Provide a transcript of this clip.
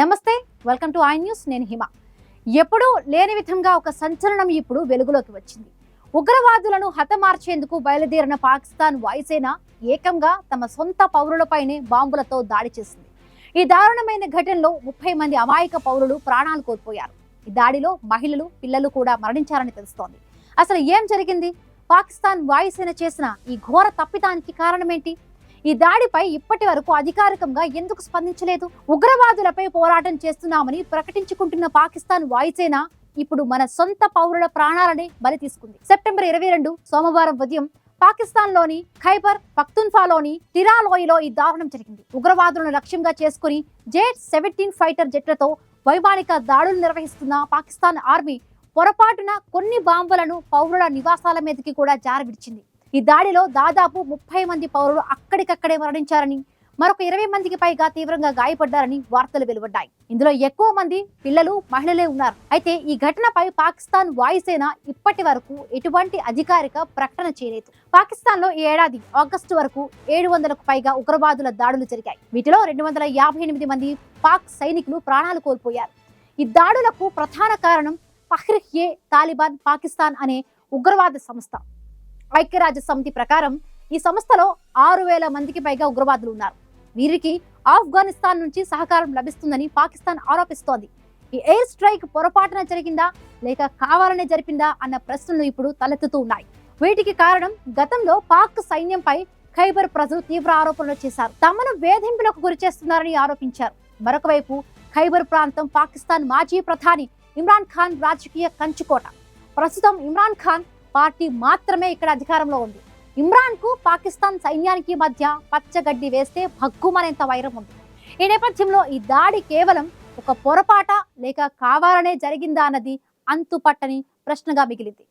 నమస్తే, welcome to I news. నేను హిమ. ఎప్పుడూ లేని విధంగా ఒక సంచలనం ఇప్పుడు వెలుగులోకి వచ్చింది. ఉగ్రవాదులను హతమార్చేందుకు బయలుదేరిన పాకిస్తాన్ వాయుసేన ఏకంగా తమ సొంత పౌరులపైనే బాంబులతో దాడి చేసింది. ఈ దారుణమైన ఘటనలో 30 మంది అమాయక పౌరులు ప్రాణాలు కోల్పోయారు. ఈ దాడిలో మహిళలు, పిల్లలు కూడా మరణించారని తెలుస్తోంది. అసలు ఏం జరిగింది? పాకిస్తాన్ వాయుసేన చేసిన ఈ ఘోర తప్పిదానికి కారణమేంటి? ఈ దాడిపై ఇప్పటి వరకు అధికారికంగా ఎందుకు స్పందించలేదు? ఉగ్రవాదులపై పోరాటం చేస్తున్నామని ప్రకటించుకుంటున్న పాకిస్తాన్ వాయుసేన ఇప్పుడు మన సొంత పౌరుల ప్రాణాలని బలి తీసుకుంది. సెప్టెంబర్ 22 సోమవారం ఉదయం పాకిస్తాన్ లోని ఖైబర్ పఖ్తూన్ఖ్వాలోని తిరాలోయలో ఈ దారుణం జరిగింది. ఉగ్రవాదులను లక్ష్యంగా చేసుకుని J-17 ఫైటర్ జెట్లతో వైమానిక దాడులు నిర్వహిస్తున్న పాకిస్తాన్ ఆర్మీ పొరపాటున కొన్ని బాంబులను పౌరుల నివాసాల మీదకి కూడా జారవిడిచింది. ఈ దాడిలో దాదాపు 30 మంది పౌరులు అక్కడికక్కడే మరణించారని, మరొక 20 మందికి పైగా తీవ్రంగా గాయపడ్డారని వార్తలు వెలువడ్డాయి. ఇందులో ఎక్కువ మంది పిల్లలు, మహిళలే ఉన్నారు. అయితే ఈ ఘటనపై పాకిస్తాన్ వాయుసేన ఇప్పటి వరకు ఎటువంటి అధికారిక ప్రకటన చేయలేదు. పాకిస్తాన్ లో ఈ ఏడాది ఆగస్టు వరకు 700కు పైగా ఉగ్రవాదుల దాడులు జరిగాయి. వీటిలో 258 మంది పాక్ సైనికులు ప్రాణాలు కోల్పోయారు. ఈ దాడులకు ప్రధాన కారణం తహ్రీక్-ఏ-తాలిబాన్ పాకిస్తాన్ అనే ఉగ్రవాద సంస్థ. ఐక్యరాజ్య సమితి ప్రకారం ఈ సంస్థలో 6000 మందికి పైగా ఉగ్రవాదులు ఉన్నారు. వీరికి ఆఫ్ఘనిస్తాన్ నుంచి సహకారం లభిస్తుందని పాకిస్తాన్ ఆరోపిస్తోంది. ఈ ఎయిర్ స్ట్రైక్ పొరపాటున జరిగిందా లేక కావాలనే జరిపిందా అన్న ప్రశ్నలు ఇప్పుడు తలెత్తుతూ ఉన్నాయి. వీటికి కారణం గతంలో పాక్ సైన్యంపై ఖైబర్ ప్రజలు తీవ్ర ఆరోపణలు చేశారు. తమను వేధింపులకు గురి చేస్తున్నారని ఆరోపించారు. మరొక వైపు ఖైబర్ ప్రాంతం పాకిస్తాన్ మాజీ ప్రధాని ఇమ్రాన్ ఖాన్ రాజకీయ కంచుకోట. ప్రస్తుతం ఇమ్రాన్ ఖాన్ పార్టీ మాత్రమే ఇక్కడ అధికారంలో ఉంది. ఇమ్రాన్ కు పాకిస్తాన్ సైన్యానికి మధ్య పచ్చగడ్డి వేస్తే భగ్గుమనేంత వైరం ఉంది. ఈ నేపథ్యంలో ఈ దాడి కేవలం ఒక పొరపాట లేక కావాలనే జరిగిందా అన్నది అంతుపట్టని ప్రశ్నగా మిగిలింది.